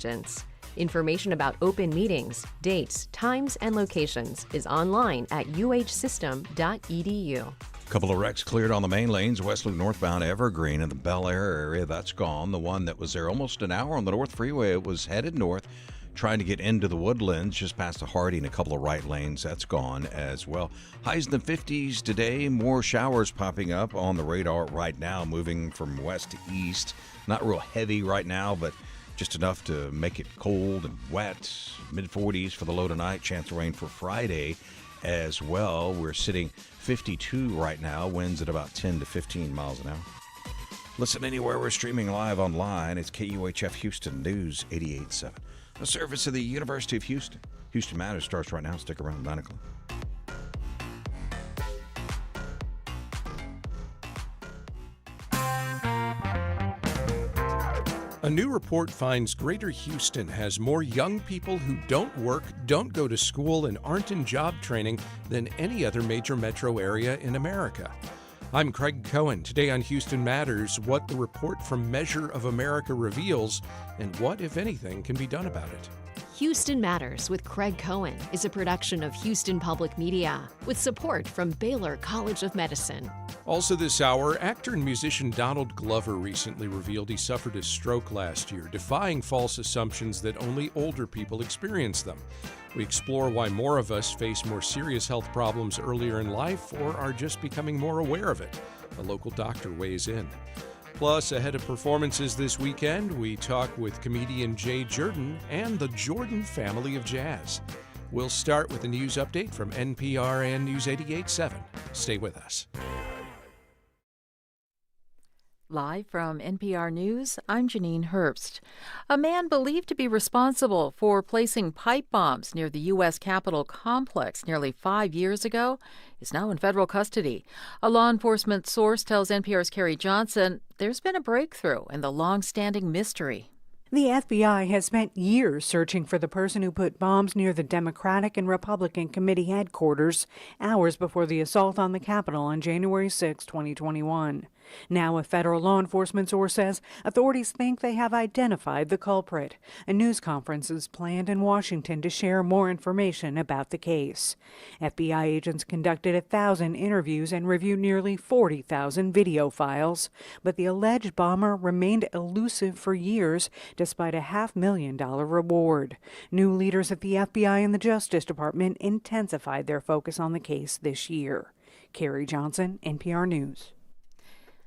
agents. Information about open meetings, dates, times, and locations is online at uhsystem.edu. Couple of wrecks cleared on the main lanes, West Loop northbound Evergreen in the Bel Air area. That's gone. The one that was there almost an hour on the North Freeway, it was headed north, trying to get into the Woodlands, just past the Hardy and a couple of right lanes. That's gone as well. Highs in the 50s today. More showers popping up on the radar right now, moving from west to east. Not real heavy right now, but just enough to make it cold and wet. Mid-40s for the low tonight. Chance of rain for Friday as well. We're sitting 52 right now. Winds at about 10 to 15 miles an hour. Listen anywhere. We're streaming live online. It's KUHF Houston News 88.7. A service of the University of Houston. Houston Matters starts right now. Stick around 9 o'clock. A new report finds Greater Houston has more young people who don't work, don't go to school, and aren't in job training than any other major metro area in America. I'm Craig Cohen. Today on Houston Matters, what the report from Measure of America reveals and what, if anything, can be done about it. Houston Matters with Craig Cohen is a production of Houston Public Media with support from Baylor College of Medicine. Also this hour, actor and musician Donald Glover recently revealed he suffered a stroke last year, defying false assumptions that only older people experience them. We explore why more of us face more serious health problems earlier in life or are just becoming more aware of it. A local doctor weighs in. Plus, ahead of performances this weekend, we talk with comedian Jay Jurden and the Jordan family of jazz. We'll start with a news update from NPR and News 88.7. Stay with us. Live from NPR News, I'm Janine Herbst. A man believed to be responsible for placing pipe bombs near the U.S. Capitol complex nearly 5 years ago is now in federal custody. A law enforcement source tells NPR's Carrie Johnson there's been a breakthrough in the long-standing mystery. The FBI has spent years searching for the person who put bombs near the Democratic and Republican committee headquarters hours before the assault on the Capitol on January 6, 2021. Now a federal law enforcement source says authorities think they have identified the culprit. A news conference is planned in Washington to share more information about the case. FBI agents conducted 1,000 interviews and reviewed nearly 40,000 video files, but the alleged bomber remained elusive for years despite a $500,000 reward. New leaders at the FBI and the Justice Department intensified their focus on the case this year. Carrie Johnson, NPR News.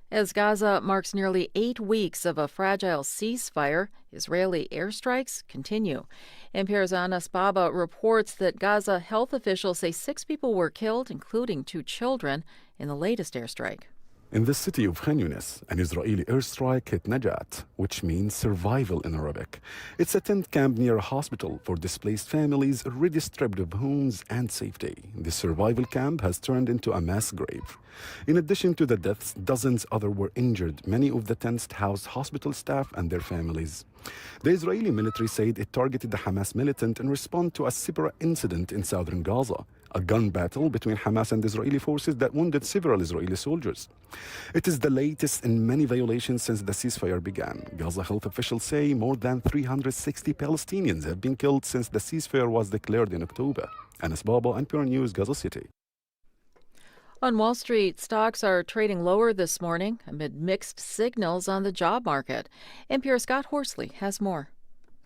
As Gaza marks nearly 8 weeks of a fragile ceasefire, Israeli airstrikes continue. NPR's Anas Baba reports that Gaza health officials say 6 people were killed, including 2 children, in the latest airstrike. In the city of Khan Yunis, an Israeli airstrike hit Najat, which means survival in Arabic. It's a tent camp near a hospital for displaced families already stripped of homes and safety. The survival camp has turned into a mass grave. In addition to the deaths, dozens others were injured. Many of the tents housed hospital staff and their families. The Israeli military said it targeted the Hamas militant in response to a separate incident in southern Gaza, a gun battle between Hamas and Israeli forces that wounded several Israeli soldiers. It is the latest in many violations since the ceasefire began. Gaza health officials say more than 360 Palestinians have been killed since the ceasefire was declared in October. Anas Baba, NPR News, Gaza City. On Wall Street, stocks are trading lower this morning amid mixed signals on the job market. NPR's Scott Horsley has more.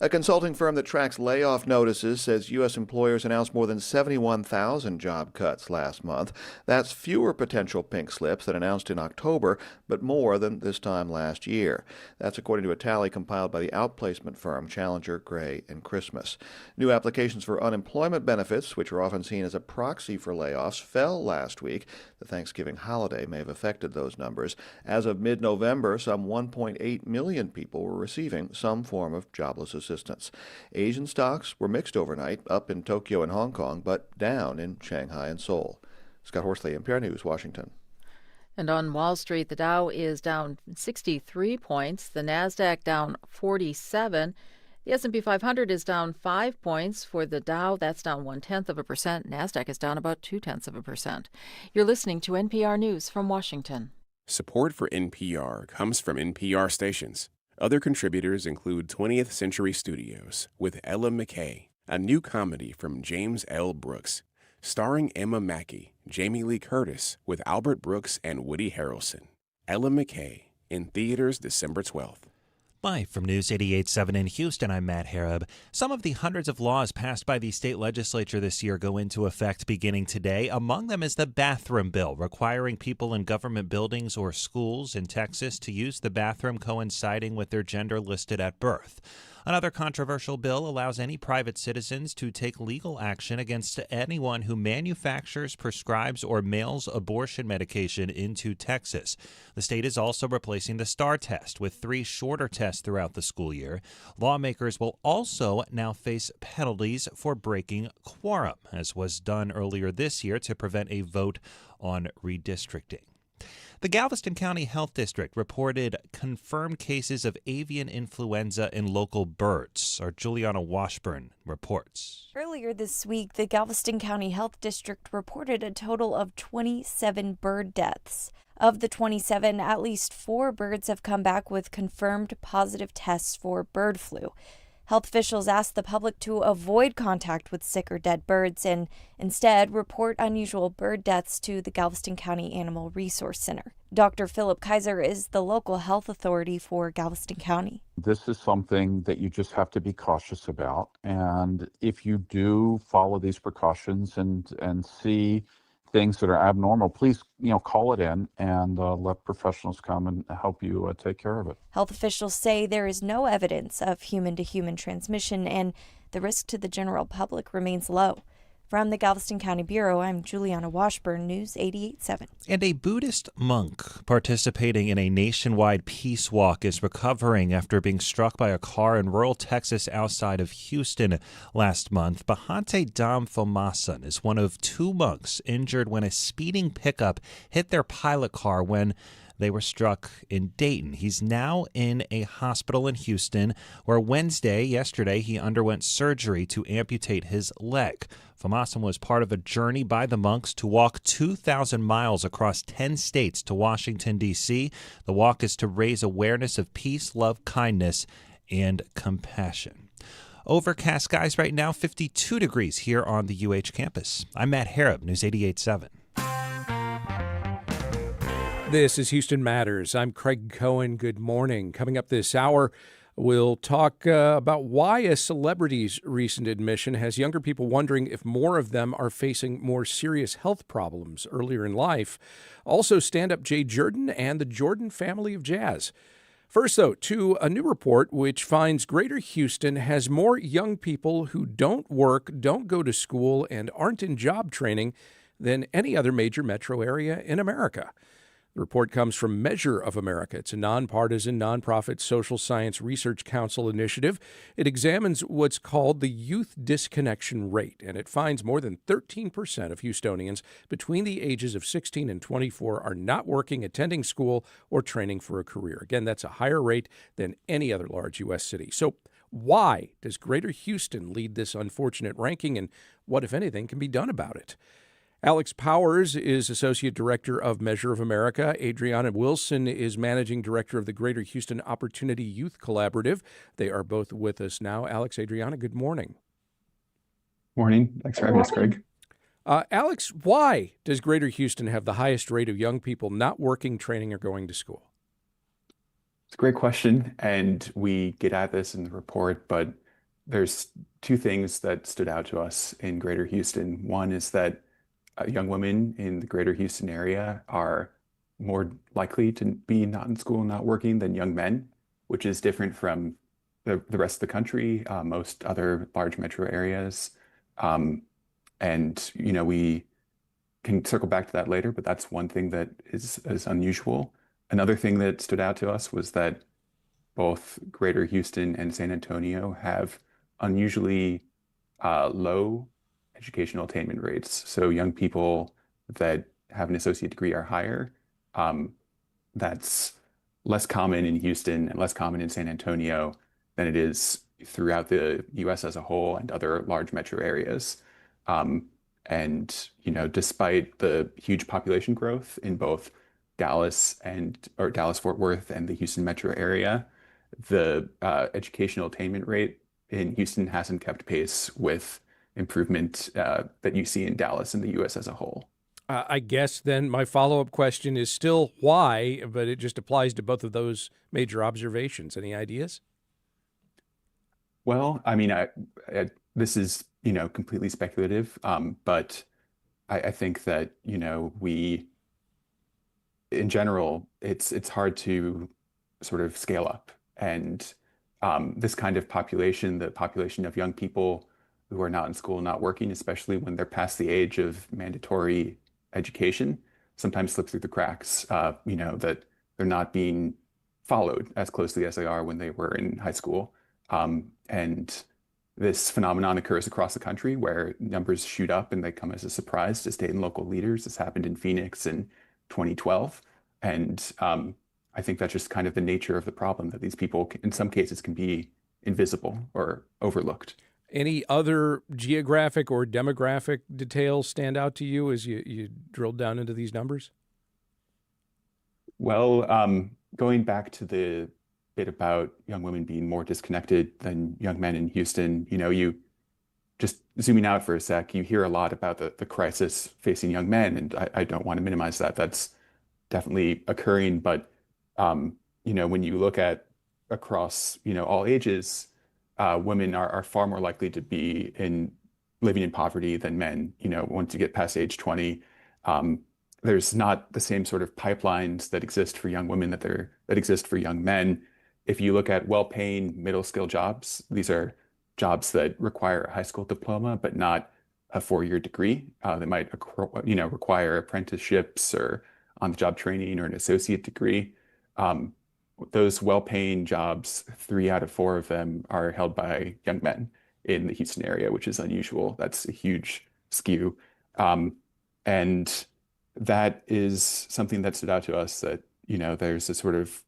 A consulting firm that tracks layoff notices says U.S. employers announced more than 71,000 job cuts last month. That's fewer potential pink slips than announced in October, but more than this time last year. That's according to a tally compiled by the outplacement firm Challenger, Gray & Christmas. New applications for unemployment benefits, which are often seen as a proxy for layoffs, fell last week. The Thanksgiving holiday may have affected those numbers. As of mid-November, some 1.8 million people were receiving some form of jobless assistance. Asian stocks were mixed overnight, up in Tokyo and Hong Kong, but down in Shanghai and Seoul. Scott Horsley, NPR News, Washington. And on Wall Street, the Dow is down 63 points, the Nasdaq down 47. The S&P 500 is down 5 points. For the Dow, that's down 0.1%. Nasdaq is down about 0.2%. You're listening to NPR News from Washington. Support for NPR comes from NPR stations. Other contributors include 20th Century Studios with Ella McKay, a new comedy from James L. Brooks, starring Emma Mackey, Jamie Lee Curtis with Albert Brooks and Woody Harrelson. Ella McKay, in theaters December 12th. Live from News 88.7 in Houston, I'm Matt Harab. Some of the hundreds of laws passed by the state legislature this year go into effect beginning today. Among them is the bathroom bill, requiring people in government buildings or schools in Texas to use the bathroom coinciding with their gender listed at birth. Another controversial bill allows any private citizens to take legal action against anyone who manufactures, prescribes, or mails abortion medication into Texas. The state is also replacing the STAR test with 3 shorter tests throughout the school year. Lawmakers will also now face penalties for breaking quorum, as was done earlier this year to prevent a vote on redistricting. The Galveston County Health District reported confirmed cases of avian influenza in local birds. Our Juliana Washburn reports. Earlier this week, the Galveston County Health District reported a total of 27 bird deaths. Of the 27, at least 4 birds have come back with confirmed positive tests for bird flu. Health officials asked the public to avoid contact with sick or dead birds and instead report unusual bird deaths to the Galveston County Animal Resource Center. Dr. Philip Kaiser is the local health authority for Galveston County. This is something that you just have to be cautious about. And if you do follow these precautions and see things that are abnormal, please, call it in and let professionals come and help you take care of it. Health officials say there is no evidence of human-to-human transmission and the risk to the general public remains low. From the Galveston County Bureau, I'm Juliana Washburn, News 88.7. And a Buddhist monk participating in a nationwide peace walk is recovering after being struck by a car in rural Texas outside of Houston last month. Bahante Dam Fomasan is one of 2 monks injured when a speeding pickup hit their pilot car when they were struck in Dayton. He's now in a hospital in Houston where yesterday, he underwent surgery to amputate his leg. Fomasan was part of a journey by the monks to walk 2,000 miles across 10 states to Washington, D.C. The walk is to raise awareness of peace, love, kindness, and compassion. Overcast skies right now, 52 degrees here on the UH campus. I'm Matt Harab, News 88.7. This is Houston Matters. I'm Craig Cohen. Good morning. Coming up this hour, we'll talk about why a celebrity's recent admission has younger people wondering if more of them are facing more serious health problems earlier in life. Also, stand-up Jay Jurden and the Jordan family of jazz. First, though, to a new report which finds Greater Houston has more young people who don't work, don't go to school, and aren't in job training than any other major metro area in America. The report comes from Measure of America. It's a nonpartisan, nonprofit social science research council initiative. It examines what's called the youth disconnection rate, and it finds more than 13% of Houstonians between the ages of 16 and 24 are not working, attending school, or training for a career. Again, that's a higher rate than any other large U.S. city. So why does Greater Houston lead this unfortunate ranking, and what, if anything, can be done about it? Alex Powers is Associate Director of Measure of America. Adriana Wilson is Managing Director of the Greater Houston Opportunity Youth Collaborative. They are both with us now. Alex, Adriana, good morning. Morning. Thanks for having us, Craig. Alex, why does Greater Houston have the highest rate of young people not working, training, or going to school? It's a great question, and we get at this in the report, but there's 2 things that stood out to us in Greater Houston. One is that young women in the Greater Houston area are more likely to be not in school, not working than young men, which is different from the rest of the country, most other large metro areas. And, we can circle back to that later, but that's one thing that is unusual. Another thing that stood out to us was that both Greater Houston and San Antonio have unusually low educational attainment rates. So young people that have an associate degree are higher. That's less common in Houston and less common in San Antonio than it is throughout the U.S. as a whole and other large metro areas. And, despite the huge population growth in both Dallas-Fort Worth and the Houston metro area, the educational attainment rate in Houston hasn't kept pace with improvement that you see in Dallas and the U.S. as a whole. I guess then my follow-up question is still why, but it just applies to both of those major observations. Any ideas? Well, I mean, this is, completely speculative, but I think that, we, in general, it's hard to sort of scale up. And this kind of population, the population of young people who are not in school, not working, especially when they're past the age of mandatory education, sometimes slip through the cracks, that they're not being followed as closely as they are when they were in high school. And this phenomenon occurs across the country where numbers shoot up and they come as a surprise to state and local leaders. This happened in Phoenix in 2012. And I think that's just kind of the nature of the problem, that these people, in some cases, can be invisible or overlooked. Any other geographic or demographic details stand out to you as you drilled down into these numbers? Well, going back to the bit about young women being more disconnected than young men in Houston, you just zooming out for a sec, you hear a lot about the crisis facing young men, and I don't want to minimize that. That's definitely occurring, but when you look at across all ages, women are far more likely to be living in poverty than men. Once you get past age 20, there's not the same sort of pipelines that exist for young women that exist for young men. If you look at well-paying middle skill jobs, these are jobs that require a high school diploma, but not a 4-year degree. They might require apprenticeships or on-the-job training or an associate degree. Those well-paying jobs, 3 out of 4 of them are held by young men in the Houston area, which is unusual. That's a huge skew. And that is something that stood out to us, that, there's a sort of,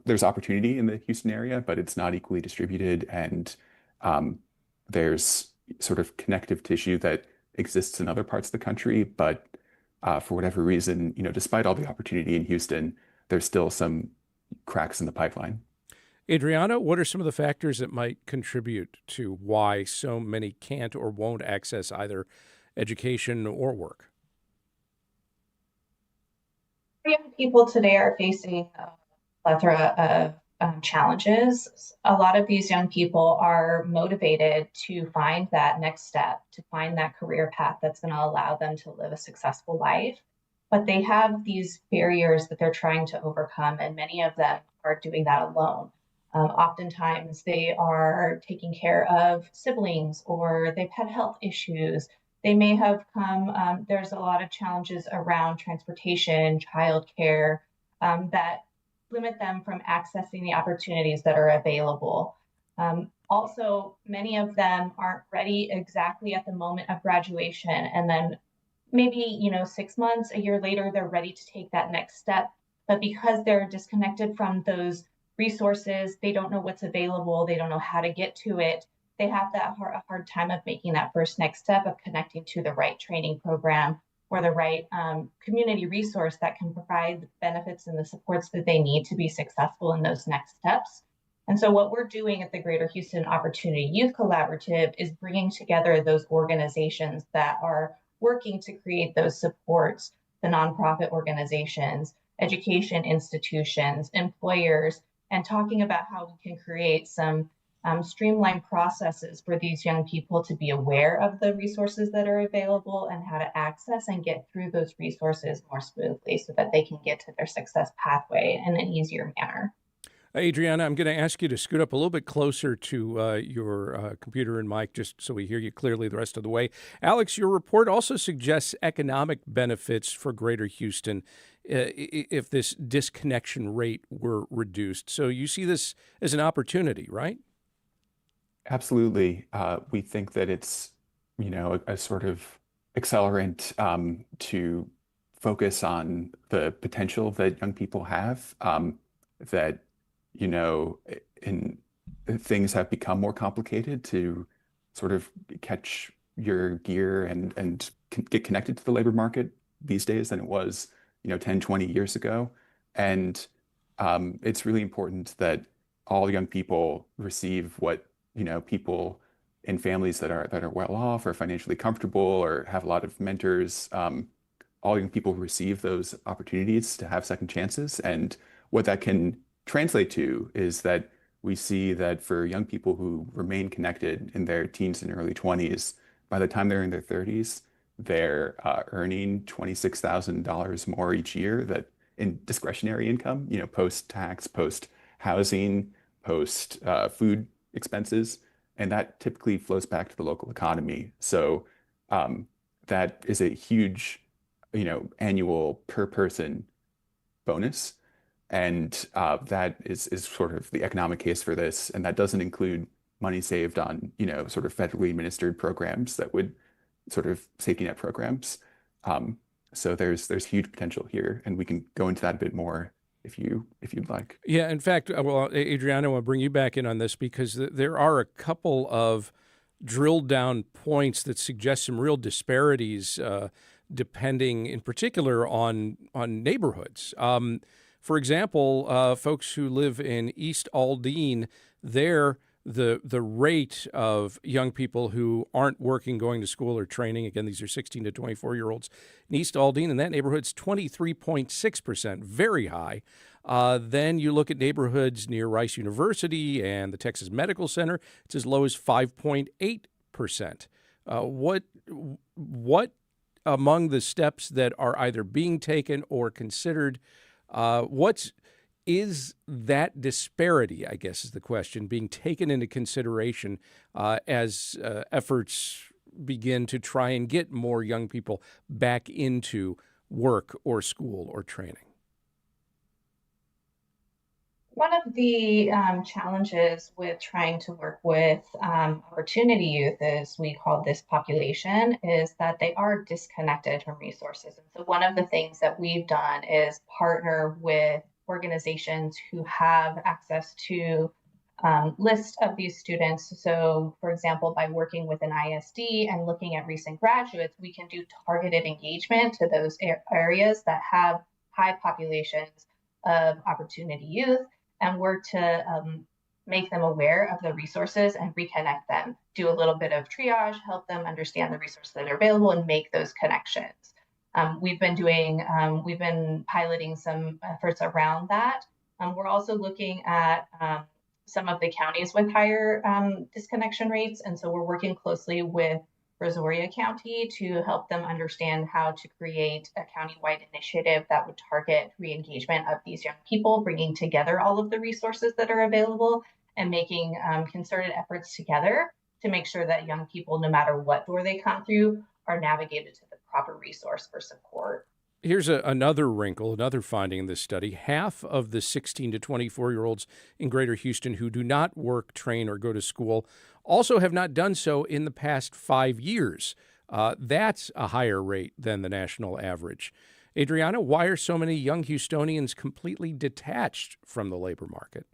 there's opportunity in the Houston area, but it's not equally distributed. And there's sort of connective tissue that exists in other parts of the country. But for whatever reason, despite all the opportunity in Houston, there's still some cracks in the pipeline. Adriana, what are some of the factors that might contribute to why so many can't or won't access either education or work? Young people today are facing a plethora of challenges. A lot of these young people are motivated to find that next step, to find that career path that's going to allow them to live a successful life. But they have these barriers that they're trying to overcome, and many of them are doing that alone. Oftentimes, they are taking care of siblings, or they've had health issues. They may have come, there's a lot of challenges around transportation, childcare, that limit them from accessing the opportunities that are available. Also, many of them aren't ready exactly at the moment of graduation, and then maybe 6 months, a year later, they're ready to take that next step. But because they're disconnected from those resources, they don't know what's available, they don't know how to get to it. They have that hard time of making that first next step of connecting to the right training program or the right community resource that can provide the benefits and the supports that they need to be successful in those next steps. And so what we're doing at the Greater Houston Opportunity Youth Collaborative is bringing together those organizations that are working to create those supports, the nonprofit organizations, education institutions, employers, and talking about how we can create some streamlined processes for these young people to be aware of the resources that are available and how to access and get through those resources more smoothly so that they can get to their success pathway in an easier manner. Adriana, I'm going to ask you to scoot up a little bit closer to your computer and mic just so we hear you clearly the rest of the way. Alex, your report also suggests economic benefits for Greater Houston if this disconnection rate were reduced. So you see this as an opportunity, right? Absolutely. We think that it's, a sort of accelerant to focus on the potential that young people have, that things have become more complicated to sort of catch your gear and get connected to the labor market these days than it was, 10, 20 years ago. And it's really important that all young people receive what, people in families that are well off or financially comfortable or have a lot of mentors. All young people receive those opportunities to have second chances. And what that can translate to is that we see that for young people who remain connected in their teens and early 20s, by the time they're in their 30s, they're earning $26,000 more each year that in discretionary income, post-tax, post-housing, post-food expenses. And that typically flows back to the local economy. So that is a huge annual per person bonus. And that is sort of the economic case for this. And that doesn't include money saved on, sort of federally administered programs that would sort of safety net programs. So there's huge potential here, and we can go into that a bit more if you'd like. Yeah, in fact, well, Adriana, I want to bring you back in on this because there are a couple of drilled down points that suggest some real disparities depending in particular on neighborhoods. For example, folks who live in East Aldine, there the rate of young people who aren't working, going to school, or training, again, these are 16 to 24-year-olds, in East Aldine, in that neighborhood's 23.6%, very high. Then you look at neighborhoods near Rice University and the Texas Medical Center, it's as low as 5.8%. What among the steps that are either being taken or considered, is that disparity, I guess is the question, being taken into consideration as efforts begin to try and get more young people back into work or school or training? One of the challenges with trying to work with opportunity youth, as we call this population, is that they are disconnected from resources. And so one of the things that we've done is partner with organizations who have access to list of these students. So, for example, by working with an ISD and looking at recent graduates, we can do targeted engagement to those areas that have high populations of opportunity youth and work to make them aware of the resources and reconnect them, do a little bit of triage, help them understand the resources that are available and make those connections. We've been piloting some efforts around that. We're also looking at some of the counties with higher disconnection rates. And so we're working closely with Brazoria County to help them understand how to create a countywide initiative that would target re-engagement of these young people, bringing together all of the resources that are available and making concerted efforts together to make sure that young people, no matter what door they come through, are navigated to the proper resource for support. Here's another wrinkle, another finding in this study. Half of the 16 to 24-year-olds in Greater Houston who do not work, train, or go to school also have not done so in the past 5 years. That's a higher rate than the national average. Adriana, why are so many young Houstonians completely detached from the labor market?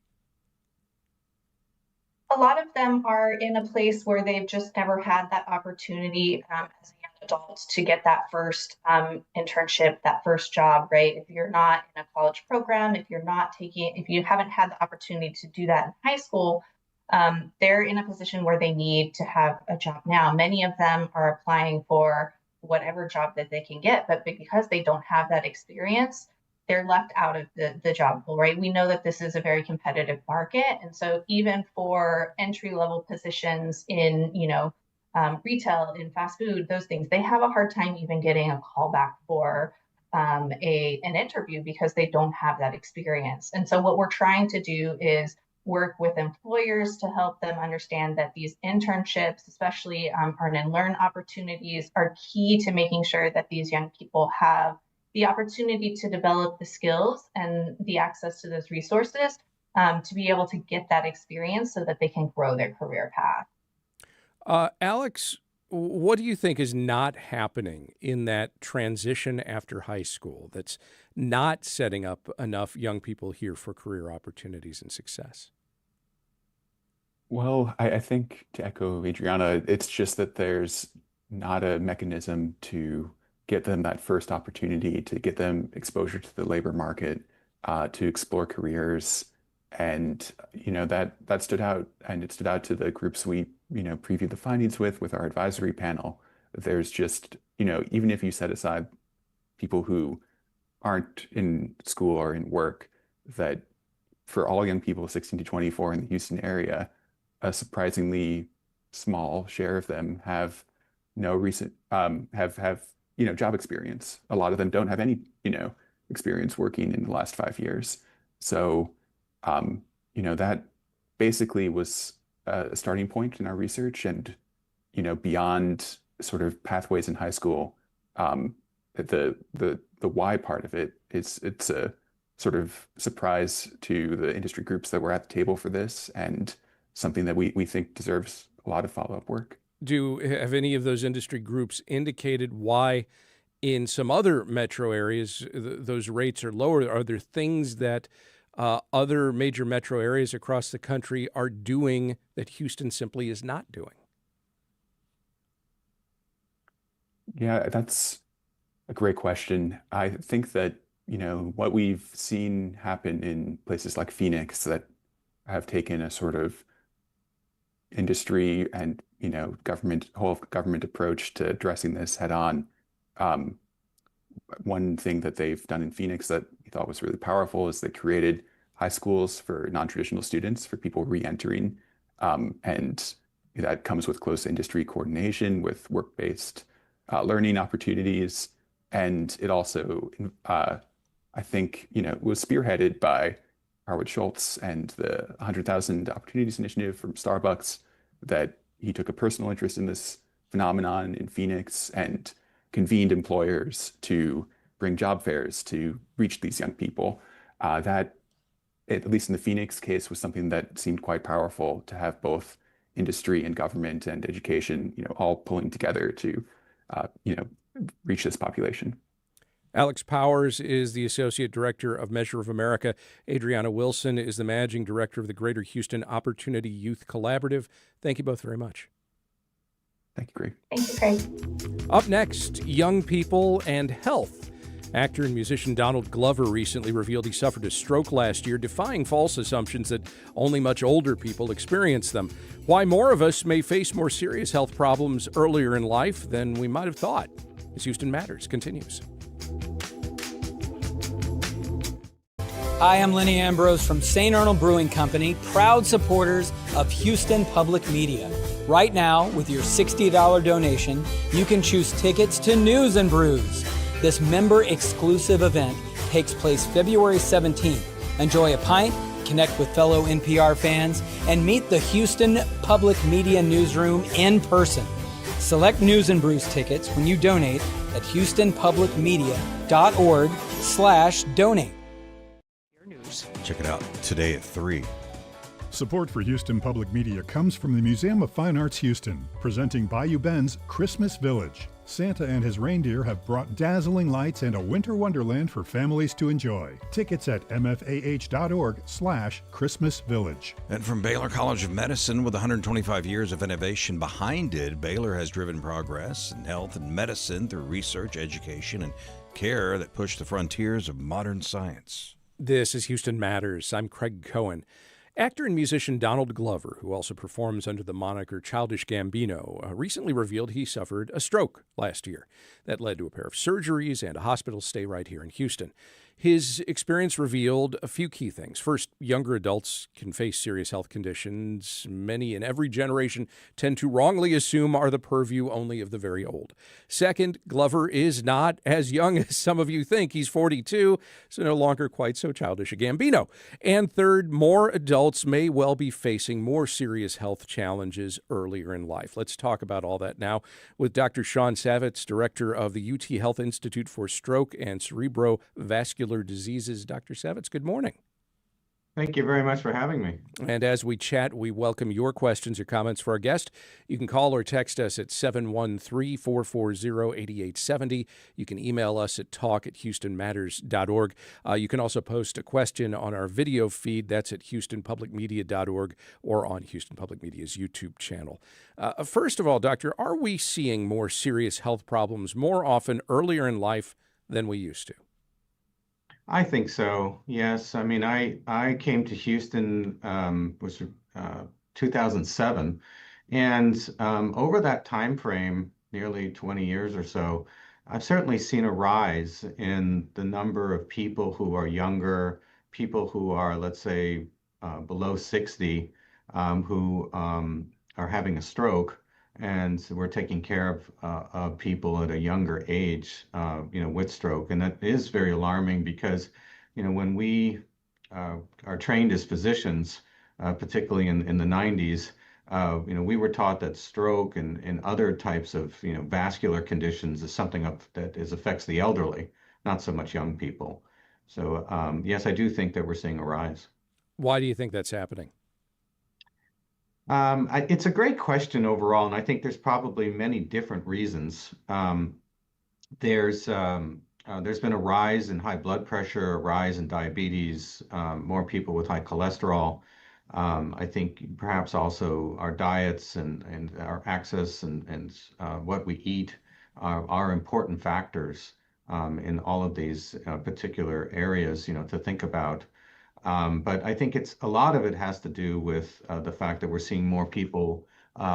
A lot of them are in a place where they've just never had that opportunity as a young adult to get that first internship, that first job, right? If you're not in a college program, if you haven't had the opportunity to do that in high school, they're in a position where they need to have a job now. Many of them are applying for whatever job that they can get, but because they don't have that experience, they're left out of the job pool, right? We know that this is a very competitive market. And so even for entry-level positions in, retail, in fast food, those things, they have a hard time even getting a call back for an interview because they don't have that experience. And so what we're trying to do is work with employers to help them understand that these internships, especially earn and learn opportunities, are key to making sure that these young people have the opportunity to develop the skills and the access to those resources to be able to get that experience so that they can grow their career path. Alex, what do you think is not happening in that transition after high school that's not setting up enough young people here for career opportunities and success? Well, I think to echo Adriana, it's just that there's not a mechanism to get them that first opportunity, to get them exposure to the labor market, to explore careers. And, that stood out, and it stood out to the groups we, previewed the findings with our advisory panel. There's just, even if you set aside people who aren't in school or in work, that for all young people 16 to 24 in the Houston area, a surprisingly small share of them have no recent have job experience. A lot of them don't have any experience working in the last 5 years. So that basically was a starting point in our research, and beyond sort of pathways in high school, the why part of it it's a sort of surprise to the industry groups that were at the table for this, and something that we think deserves a lot of follow-up work. Have any of those industry groups indicated why in some other metro areas those rates are lower? Are there things that other major metro areas across the country are doing that Houston simply is not doing? Yeah, that's a great question. I think that, what we've seen happen in places like Phoenix that have taken a sort of industry and, whole government approach to addressing this head on. One thing that they've done in Phoenix that we thought was really powerful is they created high schools for non-traditional students, for people re-entering. And that comes with close industry coordination, with work-based learning opportunities. And it also, I think, was spearheaded by Howard Schultz and the 100,000 Opportunities Initiative from Starbucks, that he took a personal interest in this phenomenon in Phoenix and convened employers to bring job fairs to reach these young people. That, at least in the Phoenix case, was something that seemed quite powerful, to have both industry and government and education, all pulling together to, reach this population. Alex Powers is the Associate Director of Measure of America. Adriana Wilson is the Managing Director of the Greater Houston Opportunity Youth Collaborative. Thank you both very much. Thank you, Craig. Thank you, Craig. Up next, young people and health. Actor and musician Donald Glover recently revealed he suffered a stroke last year, defying false assumptions that only much older people experience them. Why more of us may face more serious health problems earlier in life than we might have thought. As Houston Matters continues. Hi, I'm Lenny Ambrose from St. Arnold Brewing Company, proud supporters of Houston Public Media. Right now, with your $60 donation, you can choose tickets to News and Brews. This member-exclusive event takes place February 17th. Enjoy a pint, connect with fellow NPR fans, and meet the Houston Public Media Newsroom in person. Select News and Brews tickets when you donate at houstonpublicmedia.org/donate. Check it out today at 3. Support for Houston Public Media comes from the Museum of Fine Arts Houston, presenting Bayou Ben's Christmas Village. Santa and his reindeer have brought dazzling lights and a winter wonderland for families to enjoy. Tickets at mfah.org/Christmas Village. And from Baylor College of Medicine, with 125 years of innovation behind it, Baylor has driven progress in health and medicine through research, education, and care that push the frontiers of modern science. This is Houston Matters. I'm Craig Cohen. Actor and musician Donald Glover, who also performs under the moniker Childish Gambino, recently revealed he suffered a stroke last year. That led to a pair of surgeries and a hospital stay right here in Houston. His experience revealed a few key things. First, younger adults can face serious health conditions many in every generation tend to wrongly assume are the purview only of the very old. Second, Glover is not as young as some of you think. He's 42, so no longer quite so childish a Gambino. And third, more adults may well be facing more serious health challenges earlier in life. Let's talk about all that now with Dr. Sean Savitz, director of the UT Health Institute for Stroke and Cerebrovascular Diseases. Dr. Savitz, good morning. Thank you very much for having me. And as we chat, we welcome your questions or comments for our guest. You can call or text us at 713-440-8870. You can email us at talk@houstonmatters.org. You can also post a question on our video feed. That's at houstonpublicmedia.org or on Houston Public Media's YouTube channel. First of all, Doctor, are we seeing more serious health problems more often earlier in life than we used to? I think so. Yes. I mean, I came to Houston was 2007, and over that time frame, nearly 20 years or so, I've certainly seen a rise in the number of people who are younger, people who are, let's say, below 60, who are having a stroke. And so we're taking care of people at a younger age, with stroke. And that is very alarming because, when we are trained as physicians, particularly in the 90s, we were taught that stroke and other types of, vascular conditions is something that affects the elderly, not so much young people. So, yes, I do think that we're seeing a rise. Why do you think that's happening? It's a great question overall, and I think there's probably many different reasons. There's been a rise in high blood pressure, a rise in diabetes, more people with high cholesterol. I think perhaps also our diets and our access and what we eat are important factors in all of these particular areas, to think about. But I think a lot of it has to do with the fact that we're seeing more people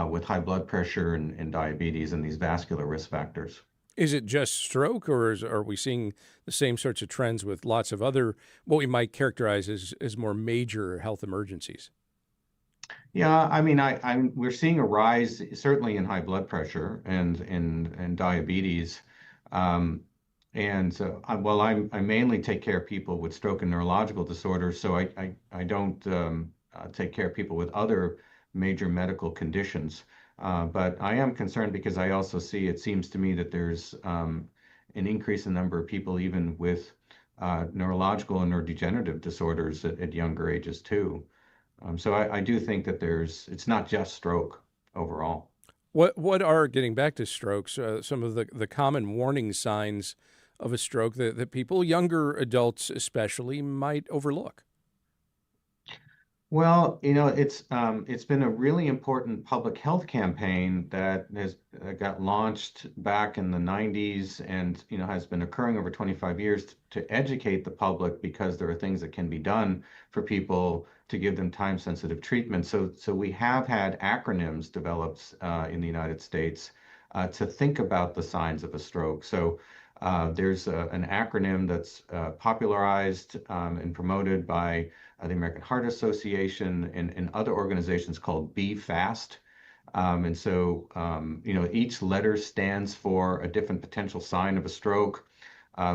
with high blood pressure and diabetes and these vascular risk factors. Is it just stroke, or are we seeing the same sorts of trends with lots of other, what we might characterize as more major health emergencies? Yeah, I mean, we're seeing a rise certainly in high blood pressure and diabetes. Um, and so, I mainly take care of people with stroke and neurological disorders, so I don't take care of people with other major medical conditions. But I am concerned because I also see, it seems to me that there's an increase in number of people even with neurological and neurodegenerative disorders at younger ages too. So I do think that it's not just stroke overall. What are, getting back to strokes, some of the common warning signs of a stroke that people, younger adults especially, might overlook? Well, it's been a really important public health campaign that has got launched back in the 90s and has been occurring over 25 years to educate the public because there are things that can be done for people to give them time-sensitive treatment. So we have had acronyms developed in the United States to think about the signs of a stroke. So there's an acronym that's popularized and promoted by the American Heart Association and other organizations called Be Fast. And so, each letter stands for a different potential sign of a stroke,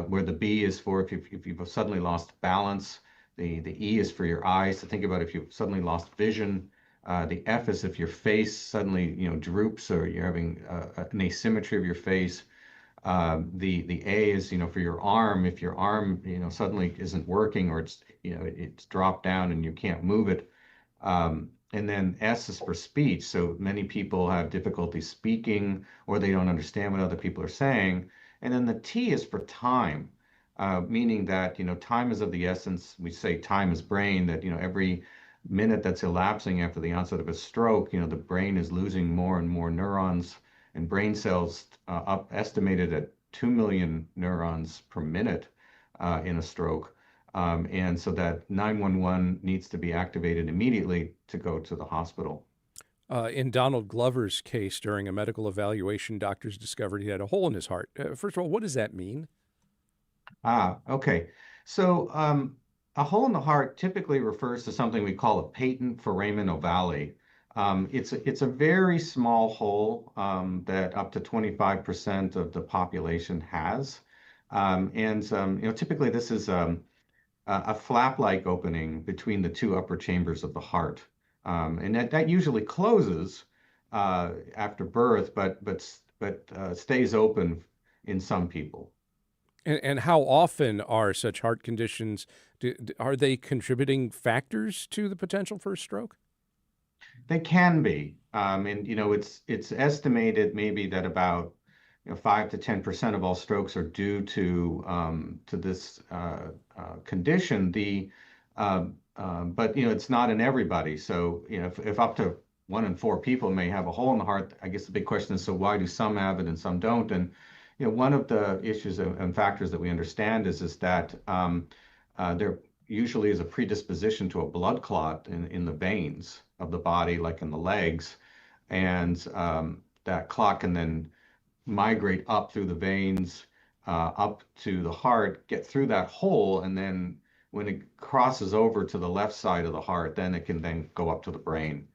where the B is for if you've suddenly lost balance, the E is for your eyes, to think about if you've suddenly lost vision. The F is if your face suddenly, droops or you're having an asymmetry of your face. The A is, for your arm, if your arm, suddenly isn't working or it's dropped down and you can't move it. And then S is for speech. So many people have difficulty speaking or they don't understand what other people are saying. And then the T is for time, meaning that, time is of the essence. We say time is brain, that, every minute that's elapsing after the onset of a stroke, the brain is losing more and more neurons and brain cells, estimated at 2 million neurons per minute in a stroke. And so that 911 needs to be activated immediately to go to the hospital. In Donald Glover's case, during a medical evaluation, doctors discovered he had a hole in his heart. First of all, what does that mean? Okay. So a hole in the heart typically refers to something we call a patent foramen ovale. It's a very small hole that up to 25% of the population has. Typically this is a flap-like opening between the two upper chambers of the heart. And that usually closes after birth, but stays open in some people. And how often are such heart conditions, are they contributing factors to the potential for a stroke? They can be, it's estimated maybe that about 5 to 10% of all strokes are due to this condition. But it's not in everybody. So if up to 1 in 4 people may have a hole in the heart, I guess the big question is, so why do some have it and some don't? And one of the issues and factors that we understand is that there usually is a predisposition to a blood clot in the veins of the body, like in the legs, and that clot can then migrate up through the veins, up to the heart, get through that hole, and then when it crosses over to the left side of the heart, then it can then go up to the brain.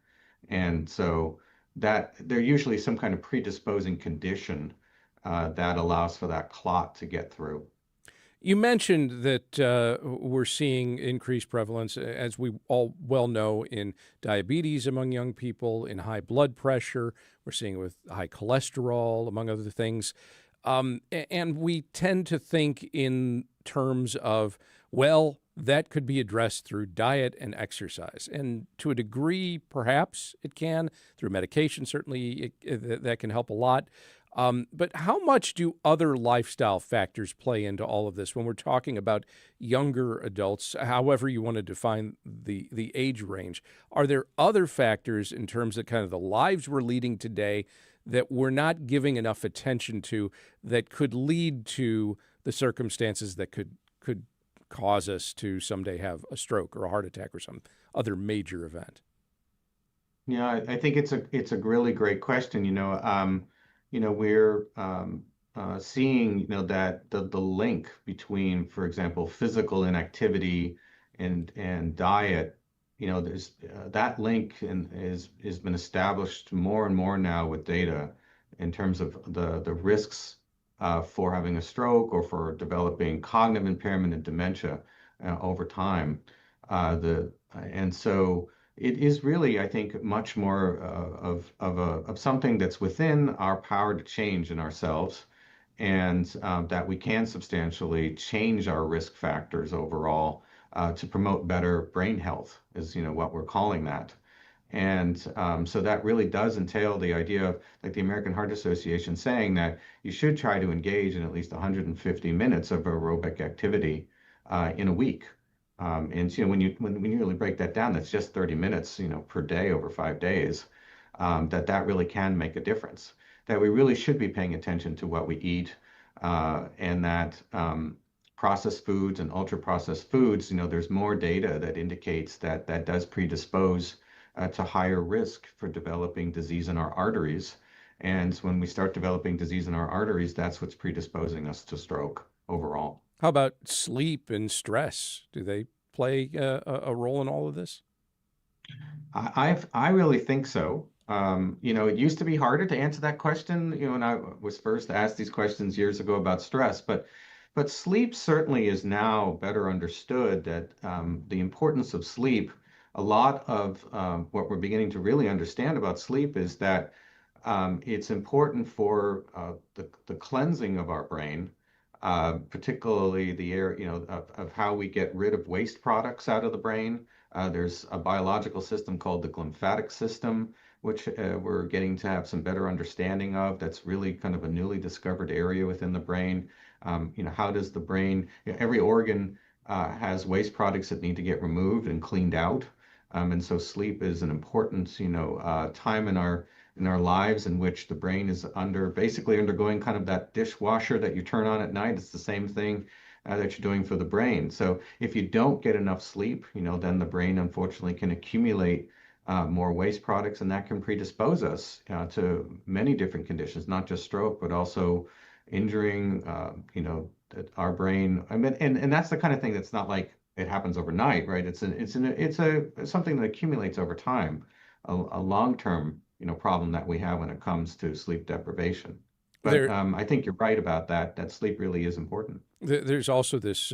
And so that there usually some kind of predisposing condition that allows for that clot to get through. You mentioned that we're seeing increased prevalence, as we all well know, in diabetes among young people, in high blood pressure. We're seeing it with high cholesterol, among other things. And we tend to think in terms of, well, that could be addressed through diet and exercise. And to a degree, perhaps it can. Through medication, certainly that can help a lot. But how much do other lifestyle factors play into all of this when we're talking about younger adults, however you want to define the age range? Are there other factors in terms of kind of the lives we're leading today that we're not giving enough attention to that could lead to the circumstances that could cause us to someday have a stroke or a heart attack or some other major event? Yeah, I think it's a really great question. We're seeing that the link between, for example, physical inactivity and diet. There's that link has been established more and more now with data in terms of the risks for having a stroke or for developing cognitive impairment and dementia over time. And so it is really, I think, much more of something that's within our power to change in ourselves, and that we can substantially change our risk factors overall to promote better brain health, is what we're calling that. And so that really does entail the idea of, like the American Heart Association saying, that you should try to engage in at least 150 minutes of aerobic activity in a week. And when you really break that down, that's just 30 minutes, per day over 5 days. That really can make a difference. That we really should be paying attention to what we eat, and that processed foods and ultra processed foods, there's more data that indicates that does predispose to higher risk for developing disease in our arteries. And when we start developing disease in our arteries, that's what's predisposing us to stroke overall. How about sleep and stress? Do they play a role in all of this? I really think so. It used to be harder to answer that question, when I was first asked these questions years ago about stress, but sleep certainly is now better understood, that the importance of sleep. A lot of what we're beginning to really understand about sleep is that it's important for the cleansing of our brain, particularly the area, of how we get rid of waste products out of the brain. There's a biological system called the glymphatic system, which we're getting to have some better understanding of. That's really kind of a newly discovered area within the brain. How does the brain, every organ has waste products that need to get removed and cleaned out. And so sleep is an important, time in our lives in which the brain is basically undergoing kind of that dishwasher that you turn on at night. It's the same thing that you're doing for the brain. So if you don't get enough sleep, then the brain unfortunately can accumulate more waste products, and that can predispose us to many different conditions, not just stroke, but also injuring, our brain. I mean, and that's the kind of thing that's not like it happens overnight, right? It's something that accumulates over time, a long-term, problem that we have when it comes to sleep deprivation. But I think you're right about that sleep really is important. There's also this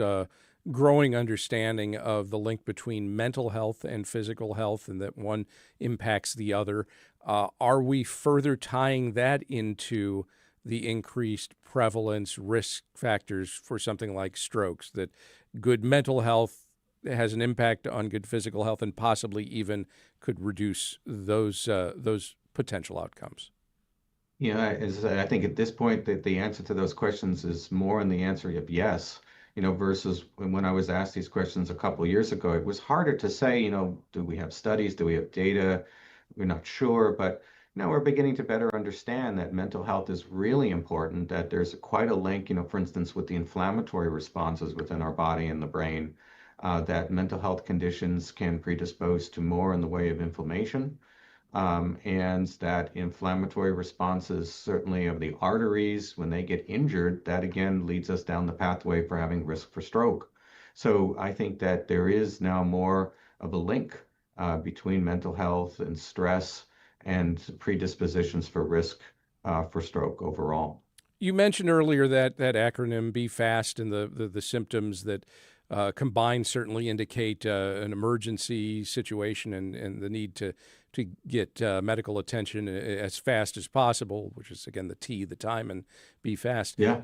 growing understanding of the link between mental health and physical health, and that one impacts the other. Are we further tying that into the increased prevalence risk factors for something like strokes, that good mental health has an impact on good physical health and possibly even could reduce those potential outcomes? I think at this point that the answer to those questions is more in the answer of yes, versus when I was asked these questions a couple of years ago. It was harder to say, do we have studies? Do we have data? We're not sure, but now we're beginning to better understand that mental health is really important, that there's quite a link, for instance, with the inflammatory responses within our body and the brain. that mental health conditions can predispose to more in the way of inflammation, and that inflammatory responses, certainly of the arteries, when they get injured, that again leads us down the pathway for having risk for stroke. So I think that there is now more of a link between mental health and stress and predispositions for risk for stroke overall. You mentioned earlier that acronym BFAST and the symptoms that combined certainly indicate an emergency situation and the need to get medical attention as fast as possible, which is, again, the T, the time, and be fast. Yeah.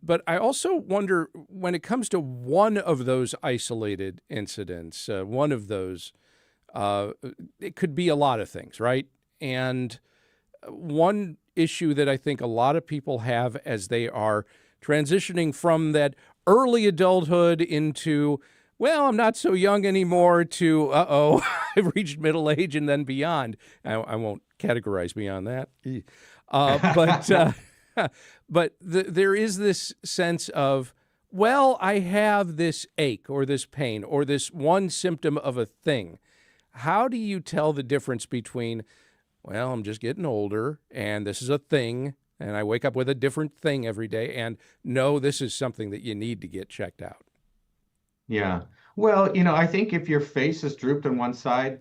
But I also wonder, when it comes to one of those isolated incidents, one of those, it could be a lot of things, right? And one issue that I think a lot of people have as they are transitioning from that early adulthood into, well, I'm not so young anymore, to, I've reached middle age and then beyond. I won't categorize beyond that. But there is this sense of, well, I have this ache or this pain or this one symptom of a thing. How do you tell the difference between, well, I'm just getting older and this is a thing and I wake up with a different thing every day, and no, this is something that you need to get checked out? Yeah. Well, I think if your face is drooped on one side,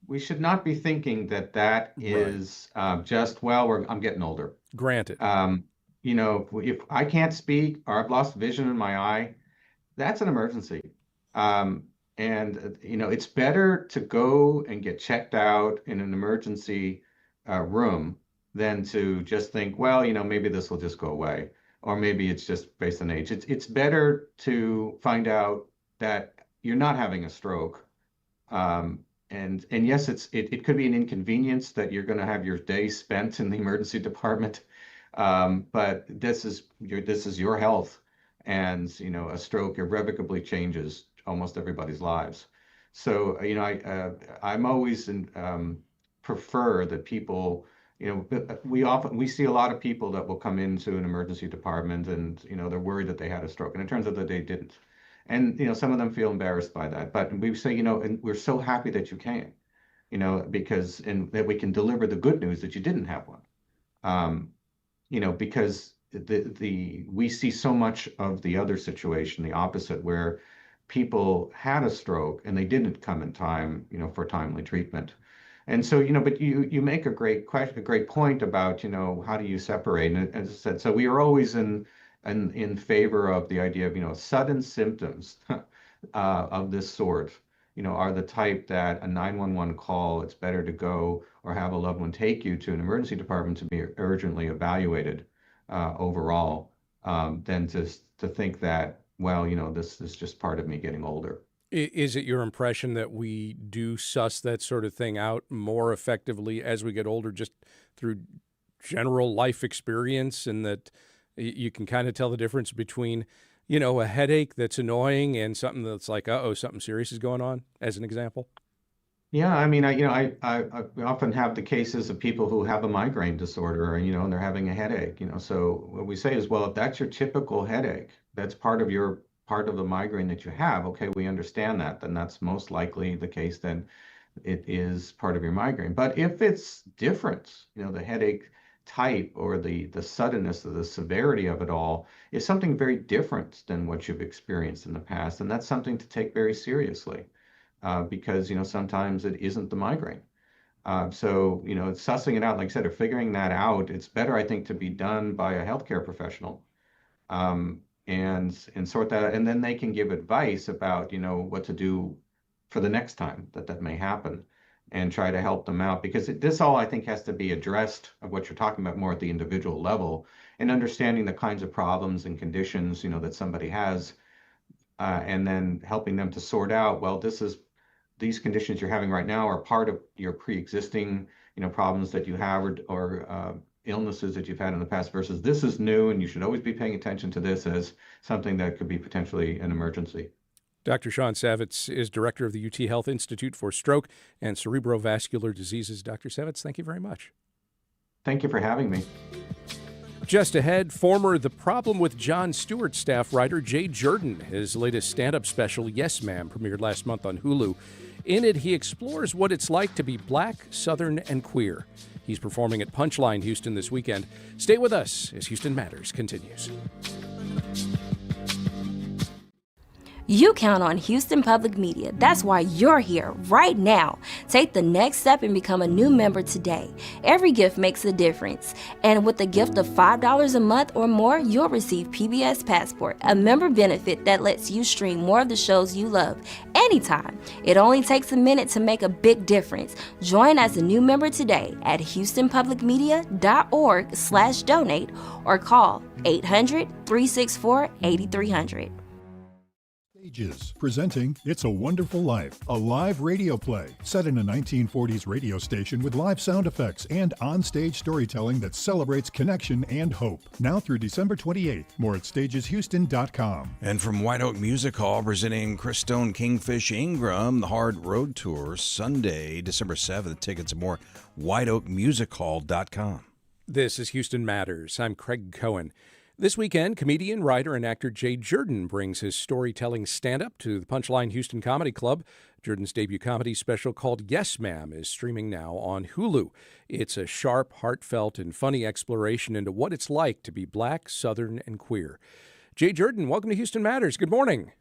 we should not be thinking that is just, well, I'm getting older. Granted. If I can't speak or I've lost vision in my eye, that's an emergency. It's better to go and get checked out in an emergency room than to just think, well, maybe this will just go away, or maybe it's just based on age. It's better to find out that you're not having a stroke. And yes, it could be an inconvenience that you're going to have your day spent in the emergency department. But this is your health, and a stroke irrevocably changes almost everybody's lives. So I'm always prefer that people, we see a lot of people that will come into an emergency department and they're worried that they had a stroke, and it turns out that they didn't. And some of them feel embarrassed by that, but we say, and we're so happy that you came, because that we can deliver the good news that you didn't have one. Because we see so much of the other situation, the opposite, where people had a stroke and they didn't come in time, for timely treatment. And so, but you make a great point about, how do you separate? And as I said, so we are always in favor of the idea of, sudden symptoms of this sort, are the type that a 911 call, it's better to go or have a loved one take you to an emergency department to be urgently evaluated overall, than to think that, well, this is just part of me getting older. Is it your impression that we do suss that sort of thing out more effectively as we get older, just through general life experience, and that you can kind of tell the difference between, a headache that's annoying and something that's like, something serious is going on, as an example? Yeah, I mean, I often have the cases of people who have a migraine disorder, and they're having a headache, So what we say is, well, if that's your typical headache, that's part of the migraine that you have. Okay, we understand that. Then that's most likely the case. Then it is part of your migraine. But if it's different, the headache type or the suddenness or the severity of it all is something very different than what you've experienced in the past, and that's something to take very seriously. Because sometimes it isn't the migraine. So it's sussing it out, like I said, or figuring that out. It's better, I think, to be done by a healthcare professional, and sort that out, and then they can give advice about what to do for the next time that may happen, and try to help them out. Because this all, I think, has to be addressed, of what you're talking about, more at the individual level, and understanding the kinds of problems and conditions that somebody has, and then helping them to sort out, well, these conditions you're having right now are part of your pre-existing, problems that you have, or illnesses that you've had in the past, versus this is new, and you should always be paying attention to this as something that could be potentially an emergency. Dr. Sean Savitz is director of the UT Health Institute for Stroke and Cerebrovascular Diseases. Dr. Savitz, thank you very much. Thank you for having me. Just ahead, former The Problem with Jon Stewart staff writer Jay Jurden. His latest stand-up special, Yes Ma'am, premiered last month on Hulu. In it, he explores what it's like to be Black, Southern, and queer. He's performing at Punchline Houston this weekend. Stay with us as Houston Matters continues. You count on Houston Public Media. That's why you're here right now. Take the next step and become a new member today. Every gift makes a difference. And with a gift of $5 a month or more, you'll receive PBS Passport, a member benefit that lets you stream more of the shows you love anytime. It only takes a minute to make a big difference. Join as a new member today at houstonpublicmedia.org/donate or call 800-364-8300. Stages, presenting It's a Wonderful Life, a live radio play set in a 1940s radio station with live sound effects and on-stage storytelling that celebrates connection and hope. Now through December 28th. More at stageshouston.com. And from White Oak Music Hall, presenting Chris Stone, Kingfish Ingram, the Hard Road Tour, Sunday, December 7th. Tickets and more, whiteoakmusichall.com. This is Houston Matters. I'm Craig Cohen. This weekend, comedian, writer, and actor Jay Jurden brings his storytelling stand-up to the Punchline Houston Comedy Club. Jurden's debut comedy special called Yes Ma'am is streaming now on Hulu. It's a sharp, heartfelt, and funny exploration into what it's like to be Black, Southern, and queer. Jay Jurden, welcome to Houston Matters. Good morning.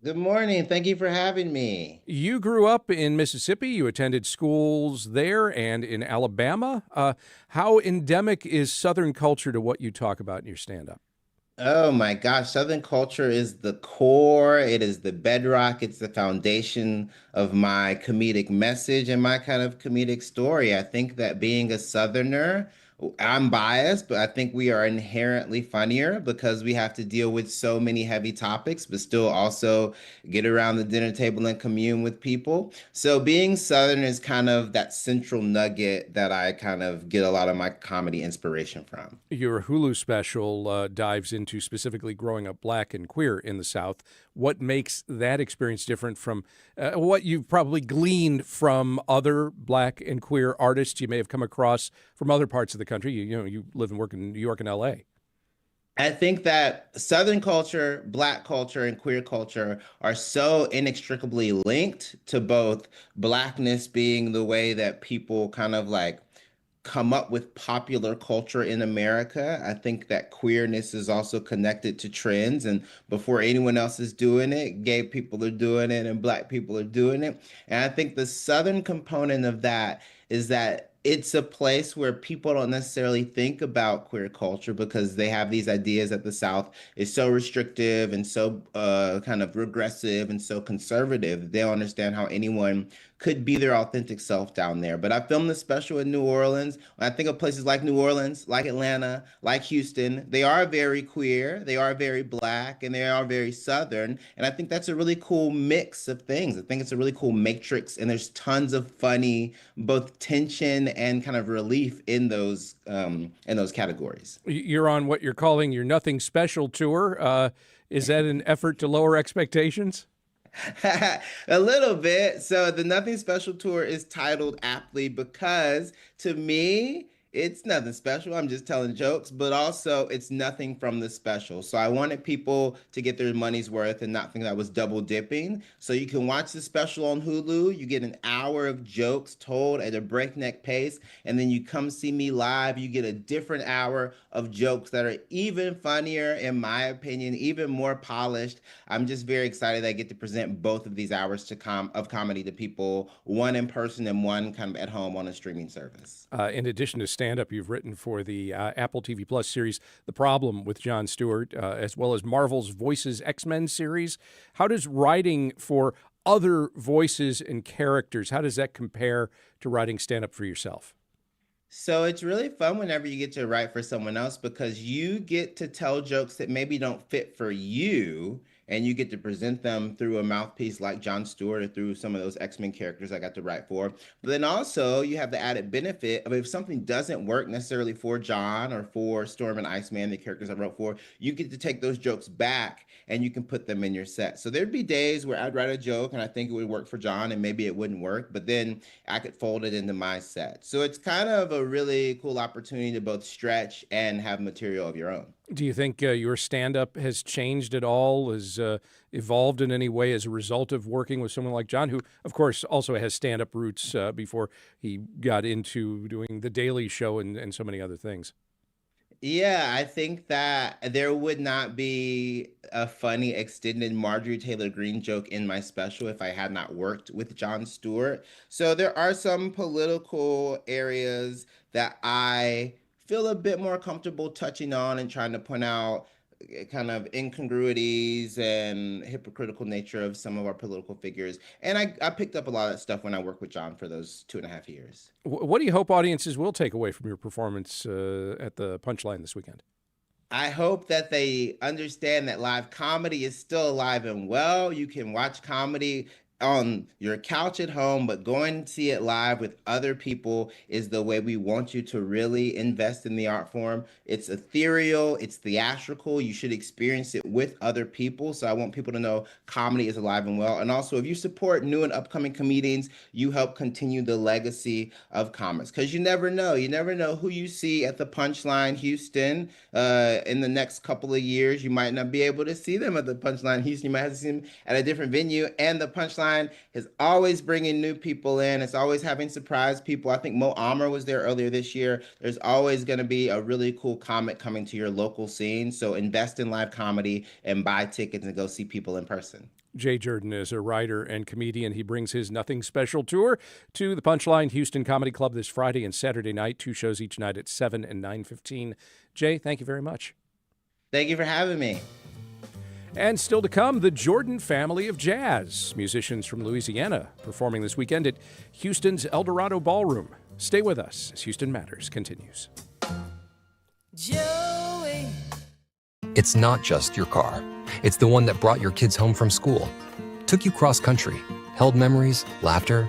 Good morning. Thank you for having me. You grew up in Mississippi. You attended schools there and in Alabama. How endemic is Southern culture to what you talk about in your stand-up? Oh my gosh, Southern culture is the core. It is the bedrock. It's the foundation of my comedic message and my kind of comedic story. I think that being a Southerner, I'm biased, but I think we are inherently funnier because we have to deal with so many heavy topics, but still also get around the dinner table and commune with people. So being Southern is kind of that central nugget that I kind of get a lot of my comedy inspiration from. Your Hulu special dives into specifically growing up Black and queer in the South. What makes that experience different from what you've probably gleaned from other Black and queer artists you may have come across from other parts of the country? You live and work in New York and LA. I think that Southern culture, Black culture, and queer culture are so inextricably linked to both Blackness being the way that people kind of like come up with popular culture in America. I think that queerness is also connected to trends, and before anyone else is doing it, gay people are doing it and Black people are doing it. And I think the Southern component of that is that it's a place where people don't necessarily think about queer culture because they have these ideas that the South is so restrictive and so kind of regressive and so conservative. They don't understand how anyone could be their authentic self down there. But I filmed this special in New Orleans. When I think of places like New Orleans, like Atlanta, like Houston, they are very queer, they are very Black, and they are very Southern. And I think that's a really cool mix of things. I think it's a really cool matrix, and there's tons of funny, both tension and kind of relief in those categories. You're on what you're calling your Nothing Special tour. Is that an effort to lower expectations? A little bit. So the Nothing Special tour is titled aptly because to me, it's nothing special. I'm just telling jokes, but also it's nothing from the special. So I wanted people to get their money's worth and not think that I was double dipping. So you can watch the special on Hulu. You get an hour of jokes told at a breakneck pace, and then you come see me live. You get a different hour of jokes that are even funnier, in my opinion, even more polished. I'm just very excited that I get to present both of these hours of comedy to people, one in person and one kind of at home on a streaming service. In addition to stand-up, you've written for the Apple TV Plus series The Problem with Jon Stewart, as well as Marvel's Voices X-Men series. How does writing for other voices and characters, how does that compare to writing stand-up for yourself? So it's really fun whenever you get to write for someone else because you get to tell jokes that maybe don't fit for you. and you get to present them through a mouthpiece like Jon Stewart or through some of those X-Men characters I got to write for. But then also you have the added benefit of if something doesn't work necessarily for Jon or for Storm and Iceman, the characters I wrote for, you get to take those jokes back and you can put them in your set. So there'd be days where I'd write a joke and I think it would work for Jon and maybe it wouldn't work, but then I could fold it into my set. So it's kind of a really cool opportunity to both stretch and have material of your own. Do you think your stand-up has changed at all, has evolved in any way as a result of working with someone like Jon, who, of course, also has stand-up roots before he got into doing The Daily Show and so many other things? Yeah, I think that there would not be a funny extended Marjorie Taylor Greene joke in my special if I had not worked with Jon Stewart. So there are some political areas that I feel a bit more comfortable touching on and trying to point out kind of incongruities and hypocritical nature of some of our political figures. And I picked up a lot of that stuff when I worked with Jon for those 2.5 years. What do you hope audiences will take away from your performance at the Punchline this weekend? I hope that they understand that live comedy is still alive and well. You can watch comedy on your couch at home, but going to see it live with other people is the way we want you to really invest in the art form. It's ethereal, it's theatrical. You should experience it with other people. So I want people to know comedy is alive and well. And also, if you support new and upcoming comedians, you help continue the legacy of comics. Because you never know. You never know who you see at the Punchline Houston in the next couple of years. You might not be able to see them at the Punchline Houston. You might have to see them at a different venue. And the Punchline is always bringing new people in. It's always having surprise people. I think Mo Amer was there earlier this year. There's always going to be a really cool comic coming to your local scene. So invest in live comedy and buy tickets and go see people in person. Jay Jurden is a writer and comedian. He brings his Nothing Special tour to the Punchline Houston Comedy Club this Friday and Saturday night, 2 shows each night at 7 and 9:15. Jay, thank you very much. Thank you for having me. And still to come, the Jurden family of jazz. Musicians from Louisiana performing this weekend at Houston's Eldorado Ballroom. Stay with us as Houston Matters continues. Joey. It's not just your car. It's the one that brought your kids home from school, took you cross-country, held memories, laughter,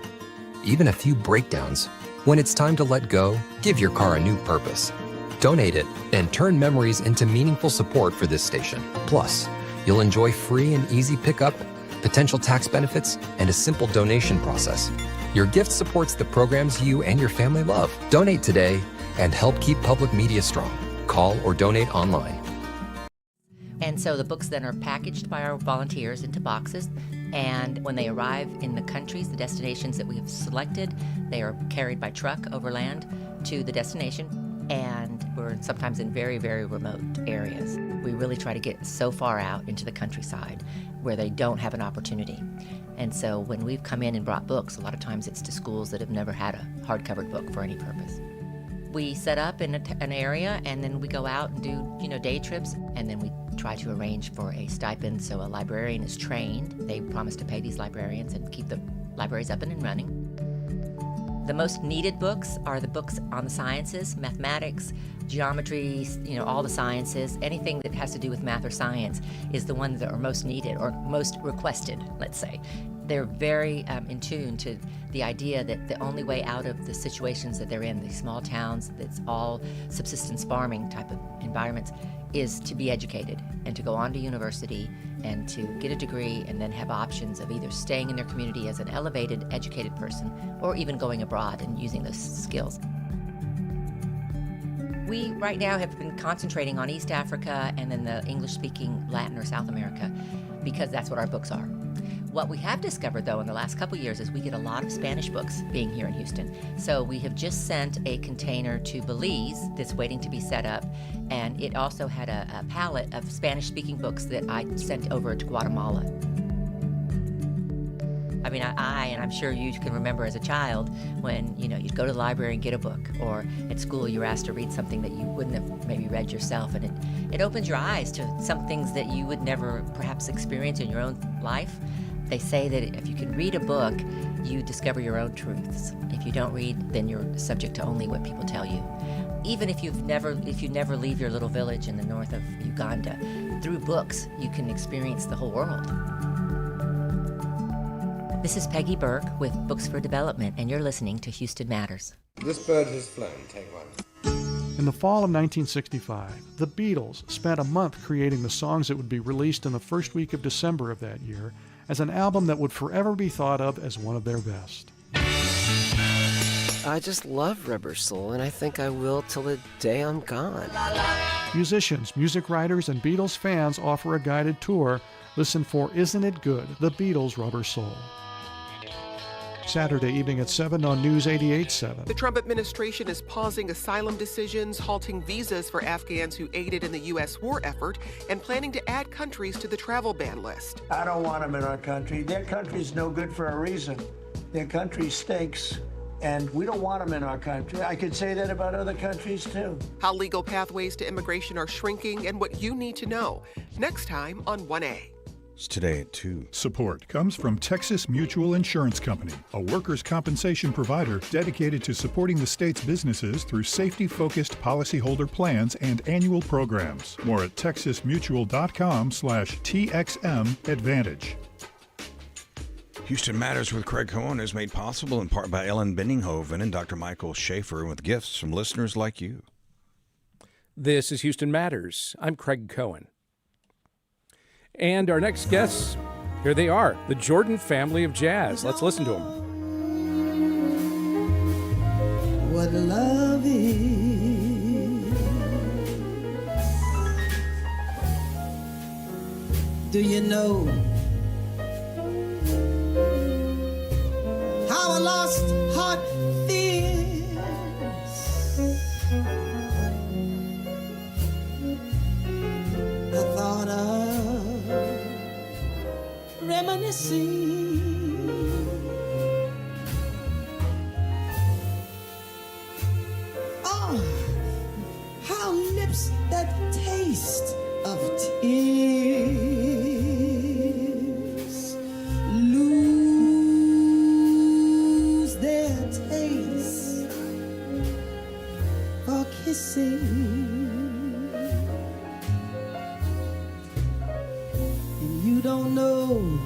even a few breakdowns. When it's time to let go, give your car a new purpose. Donate it and turn memories into meaningful support for this station. Plus, you'll enjoy free and easy pickup, potential tax benefits, and a simple donation process. Your gift supports the programs you and your family love. Donate today and help keep public media strong. Call or donate online. And so the books then are packaged by our volunteers into boxes, and when they arrive in the countries, the destinations that we have selected, they are carried by truck overland to the destination, and we're sometimes in very, very remote areas. We really try to get so far out into the countryside where they don't have an opportunity. And so when we've come in and brought books, a lot of times it's to schools that have never had a hardcover book for any purpose. We set up in an area, and then we go out and do, day trips, and then we try to arrange for a stipend so a librarian is trained. They promise to pay these librarians and keep the libraries up and running. The most needed books are the books on the sciences, mathematics, geometry, all the sciences. Anything that has to do with math or science is the ones that are most needed or most requested, let's say. They're very in tune to the idea that the only way out of the situations that they're in, these small towns, that's all subsistence farming type of environments, is to be educated and to go on to university and to get a degree and then have options of either staying in their community as an elevated, educated person or even going abroad and using those skills. We right now have been concentrating on East Africa and then the English-speaking Latin or South America because that's what our books are. What we have discovered, though, in the last couple years is we get a lot of Spanish books being here in Houston. So we have just sent a container to Belize that's waiting to be set up, and it also had a pallet of Spanish-speaking books that I sent over to Guatemala. I mean, and I'm sure you can remember as a child when, you'd go to the library and get a book, or at school you were asked to read something that you wouldn't have maybe read yourself, and it opens your eyes to some things that you would never perhaps experience in your own life. They say that if you can read a book, you discover your own truths. If you don't read, then you're subject to only what people tell you. even if you never leave your little village in the north of Uganda, through books, you can experience the whole world. This is Peggy Burke with Books for Development, and you're listening to Houston Matters. This bird has flown. Take one. In the fall of 1965, the Beatles spent a month creating the songs that would be released in the first week of December of that year as an album that would forever be thought of as one of their best. I just love Rubber Soul, and I think I will till the day I'm gone. Musicians, music writers, and Beatles fans offer a guided tour. Listen for Isn't It Good? The Beatles' Rubber Soul. Saturday evening at 7 on News 88.7. The Trump administration is pausing asylum decisions, halting visas for Afghans who aided in the U.S. war effort, and planning to add countries to the travel ban list. I don't want them in our country. Their country's no good for a reason. Their country stinks, and we don't want them in our country. I could say that about other countries, too. How legal pathways to immigration are shrinking and what you need to know. Next time on 1A. It's today at 2. Support comes from Texas Mutual Insurance Company, a workers' compensation provider dedicated to supporting the state's businesses through safety-focused policyholder plans and annual programs. More at texasmutual.com/TXM Advantage. Houston Matters with Craig Cohen is made possible in part by Ellen Benninghoven and Dr. Michael Schaefer, with gifts from listeners like you. This is Houston Matters. I'm Craig Cohen. And our next guests, here they are, the Jurden family of jazz. Let's listen to them. What love is. Do you know how a lost heart feels? The thought of reminiscing. Oh, how lips that taste of tears lose their taste for kissing. You don't know.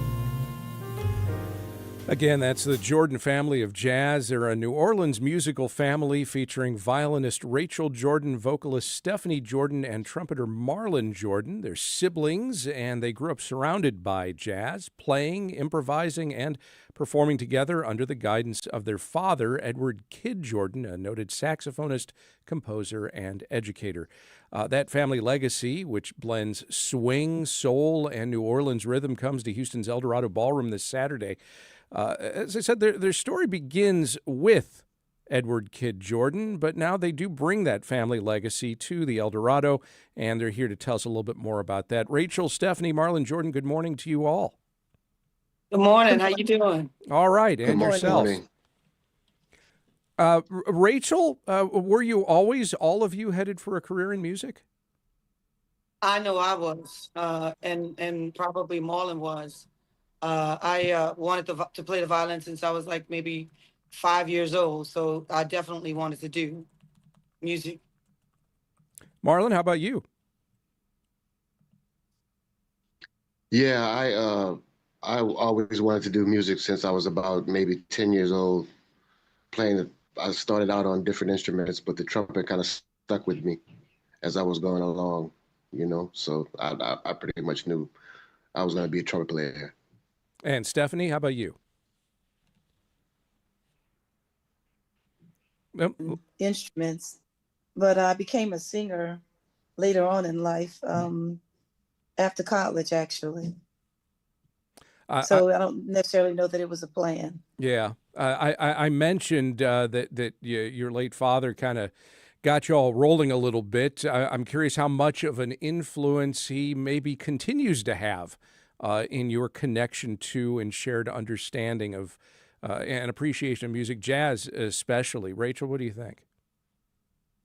Again, that's the Jurden family of jazz. They're a New Orleans musical family featuring violinist Rachel Jurden, vocalist Stephanie Jurden, and trumpeter Marlon Jurden. They're siblings, and they grew up surrounded by jazz, playing, improvising, and performing together under the guidance of their father, Edward Kidd Jurden, a noted saxophonist, composer, and educator. That family legacy, which blends swing, soul, and New Orleans rhythm, comes to Houston's Eldorado Ballroom this Saturday. As I said, their story begins with Edward Kidd Jurden, but now they do bring that family legacy to the Eldorado, and they're here to tell us a little bit more about that. Rachel, Stephanie, Marlon Jurden, good morning to you all. Good morning. How you doing? All right, and morning. yourself. Rachel, were you always, all of you, headed for a career in music? I know I was, and probably Marlon was. I wanted to play the violin since I was like maybe 5 years old, so I definitely wanted to do music. Marlon, how about you? Yeah, I always wanted to do music since I was about maybe 10 years old. I started out on different instruments, but the trumpet kind of stuck with me as I was going along, so I pretty much knew I was going to be a trumpet player. And Stephanie, how about you? Instruments, but I became a singer later on in life, after college, actually. So I don't necessarily know that it was a plan. Yeah, I mentioned that your late father kind of got you all rolling a little bit. I'm curious how much of an influence he maybe continues to have in your connection to and shared understanding of and appreciation of music, jazz especially. Rachel, what do you think?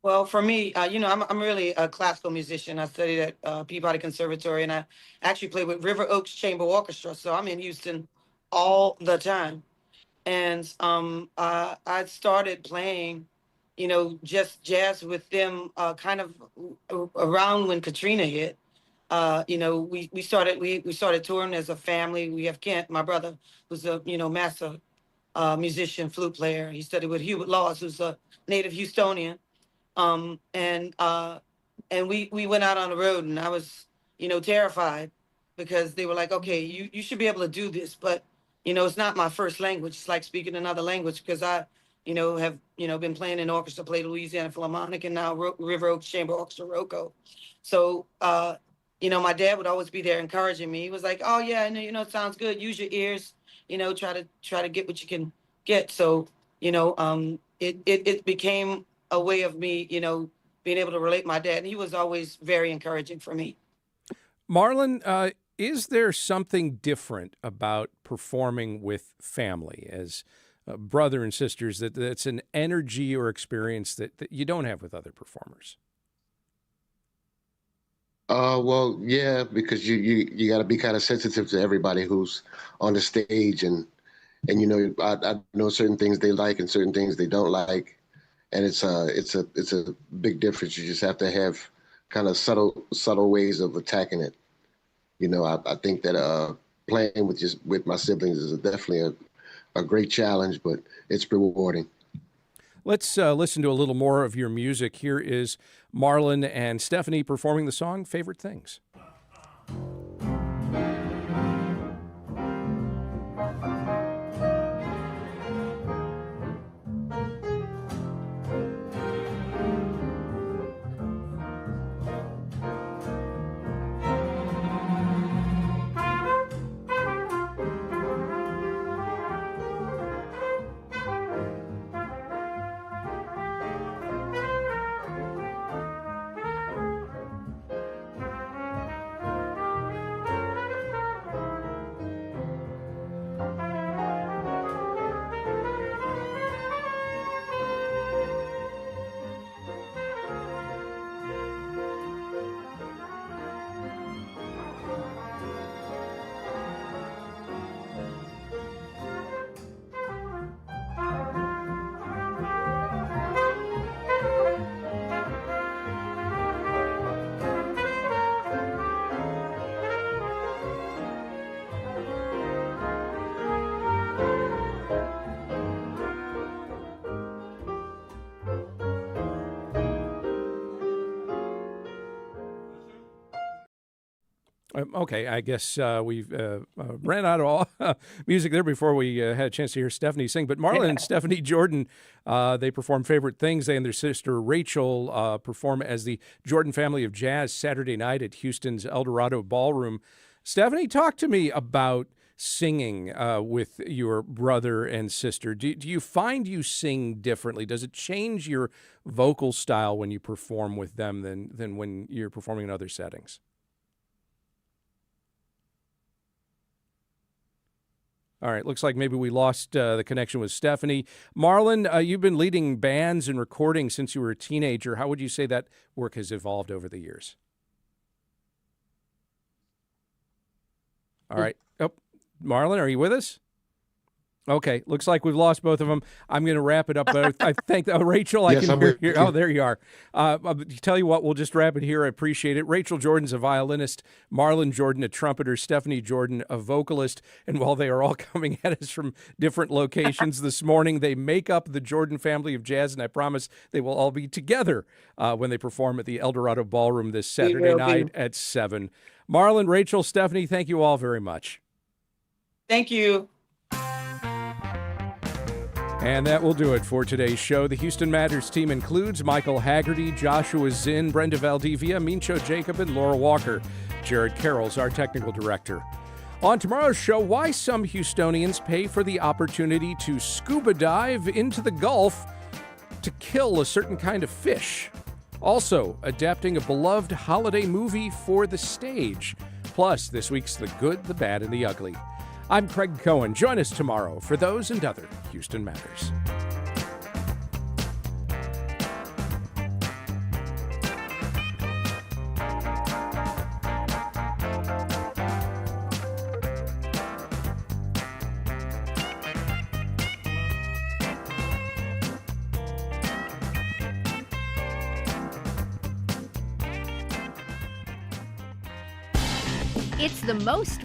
Well, for me, I'm really a classical musician. I studied at Peabody Conservatory, and I actually played with River Oaks Chamber Orchestra. So I'm in Houston all the time. And I started playing just jazz with them kind of around when Katrina hit. We started touring as a family. We have Kent, my brother, who's a master musician, flute player. He studied with Hubert Laws, who's a native Houstonian. And we went out on the road, and I was terrified, because they were like, okay, you should be able to do this, but it's not my first language. It's like speaking another language, because I have been playing in orchestra, played Louisiana Philharmonic, and now River Oaks Chamber Orchestra, ROCO. So my dad would always be there encouraging me. He was like, oh yeah, it sounds good, use your ears, try to get what you can get. So it became a way of me being able to relate to my dad, and he was always very encouraging for me. Marlon, is there something different about performing with family as brother and sisters that's an energy or experience that you don't have with other performers? Well, yeah, because you got to be kind of sensitive to everybody who's on the stage, and I know certain things they like and certain things they don't like, and it's a big difference. You just have to have kind of subtle ways of attacking it. I think that playing with my siblings is definitely a great challenge, but it's rewarding. Let's listen to a little more of your music. Here is Marlon and Stephanie performing the song Favorite Things. Okay, I guess we've ran out of all music there before we had a chance to hear Stephanie sing. But Marlon and Stephanie Jurden, they perform Favorite Things. They and their sister Rachel perform as the Jurden Family of Jazz Saturday night at Houston's Eldorado Ballroom. Stephanie, talk to me about singing with your brother and sister. Do you find you sing differently? Does it change your vocal style when you perform with them than when you're performing in other settings? All right, looks like maybe we lost the connection with Stephanie. Marlon, you've been leading bands and recording since you were a teenager. How would you say that work has evolved over the years? All right. Oh, Marlon, are you with us? Okay, looks like we've lost both of them. I'm going to wrap it up. But I thank Rachel. Yes, I can hear. Oh, there you are. I'll tell you what, we'll just wrap it here. I appreciate it. Rachel Jurden's a violinist, Marlon Jurden a trumpeter, Stephanie Jurden a vocalist. And while they are all coming at us from different locations this morning, they make up the Jurden Family of Jazz, and I promise they will all be together when they perform at the Eldorado Ballroom this Saturday night at 7. Marlon, Rachel, Stephanie, thank you all very much. Thank you. And that will do it for today's show. The Houston Matters team includes Michael Haggerty, Joshua Zinn, Brenda Valdivia, Mincho Jacob, and Laura Walker. Jared Carroll's our technical director. On tomorrow's show, why some Houstonians pay for the opportunity to scuba dive into the Gulf to kill a certain kind of fish. Also, adapting a beloved holiday movie for the stage. Plus, this week's The Good, the Bad, and the Ugly. I'm Craig Cohen. Join us tomorrow for those and other Houston Matters. It's the most